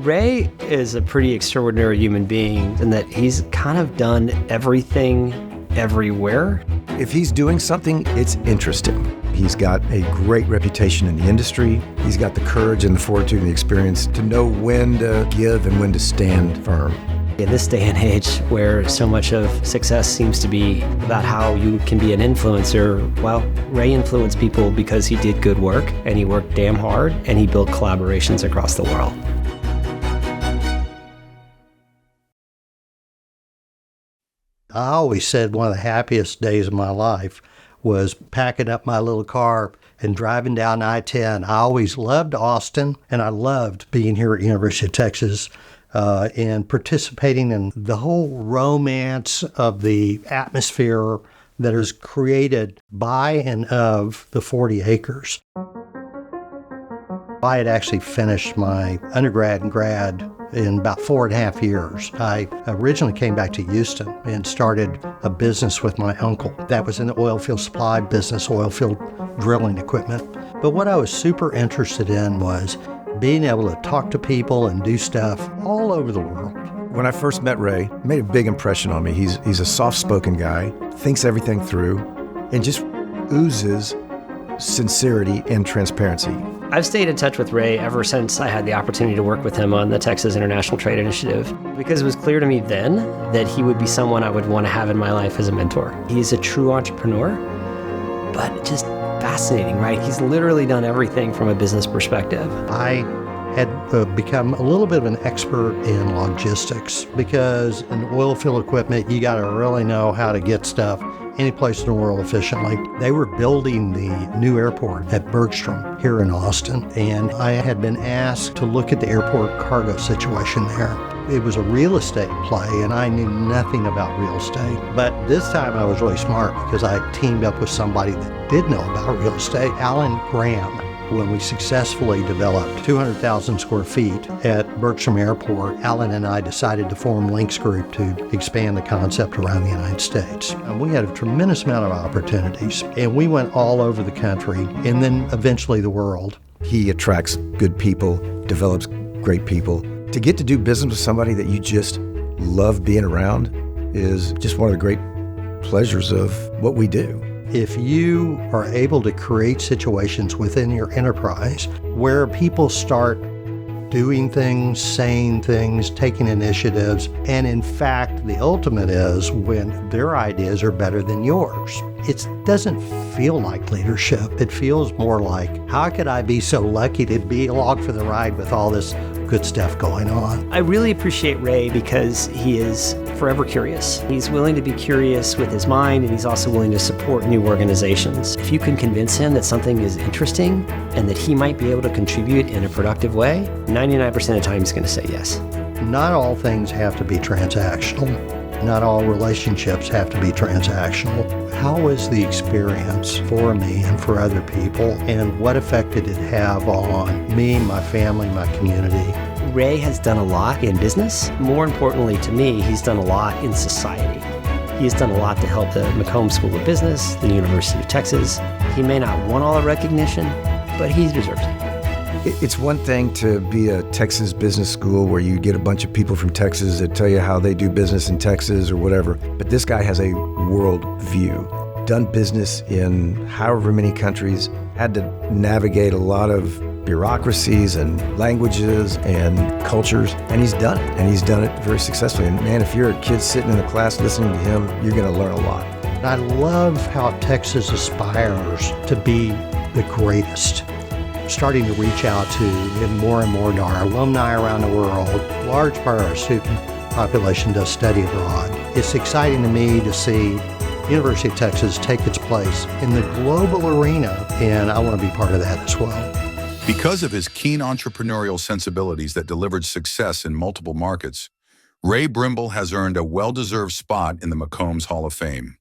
Ray is a pretty extraordinary human being in that he's kind of done everything everywhere. If he's doing something, it's interesting. He's got a great reputation in the industry. He's got the courage and the fortitude and the experience to know when to give and when to stand firm. In this day and age where so much of success seems to be about how you can be an influencer, well, Ray influenced people because he did good work and he worked damn hard and he built collaborations across the world. I always said one of the happiest days of my life was packing up my little car and driving down I-10. I always loved Austin, and I loved being here at University of Texas and participating in the whole romance of the atmosphere that is created by and of the 40 acres. I had actually finished my undergrad and grad in about 4.5 years. I originally came back to Houston and started a business with my uncle. That was in the oil field supply business, oil field drilling equipment. But what I was super interested in was being able to talk to people and do stuff all over the world. When I first met Ray, it made a big impression on me. He's a soft-spoken guy, thinks everything through, and just oozes sincerity and transparency. I've stayed in touch with Ray ever since I had the opportunity to work with him on the Texas International Trade Initiative, because it was clear to me then that he would be someone I would want to have in my life as a mentor. He's a true entrepreneur, but just fascinating, right? He's literally done everything from a business perspective. I had become a little bit of an expert in logistics because in oil field equipment, you got to really know how to get stuff any place in the world efficiently. They were building the new airport at Bergstrom here in Austin, and I had been asked to look at the airport cargo situation there. It was a real estate play, and I knew nothing about real estate. But this time I was really smart because I teamed up with somebody that did know about real estate, Alan Graham. When we successfully developed 200,000 square feet at Bergstrom Airport, Alan and I decided to form Links Group to expand the concept around the United States. And we had a tremendous amount of opportunities, and we went all over the country and then eventually the world. He attracts good people, develops great people. To get to do business with somebody that you just love being around is just one of the great pleasures of what we do. If you are able to create situations within your enterprise where people start doing things, saying things, taking initiatives, and in fact, the ultimate is when their ideas are better than yours. It doesn't feel like leadership. It feels more like, how could I be so lucky to be along for the ride with all this good stuff going on? I really appreciate Ray because he is forever curious. He's willing to be curious with his mind, and he's also willing to support new organizations. If you can convince him that something is interesting and that he might be able to contribute in a productive way, 99% of the time he's going to say yes. Not all things have to be transactional. Not all relationships have to be transactional. How was the experience for me and for other people, and what effect did it have on me, my family, my community? Ray has done a lot in business. More importantly to me, he's done a lot in society. He's done a lot to help the McCombs School of Business, the University of Texas. He may not want all the recognition, but he deserves it. It's one thing to be a Texas business school where you get a bunch of people from Texas that tell you how they do business in Texas or whatever, but this guy has a world view. Done business in however many countries, had to navigate a lot of bureaucracies and languages and cultures, and he's done it, and he's done it very successfully. And man, if you're a kid sitting in a class listening to him, you're going to learn a lot. I love how Texas aspires to be the greatest. Starting to reach out to and more to our alumni around the world. Large part of our student population does study abroad. It's exciting to me to see University of Texas take its place in the global arena, and I want to be part of that as well. Because of his keen entrepreneurial sensibilities that delivered success in multiple markets, Ray Brimble has earned a well-deserved spot in the McCombs Hall of Fame.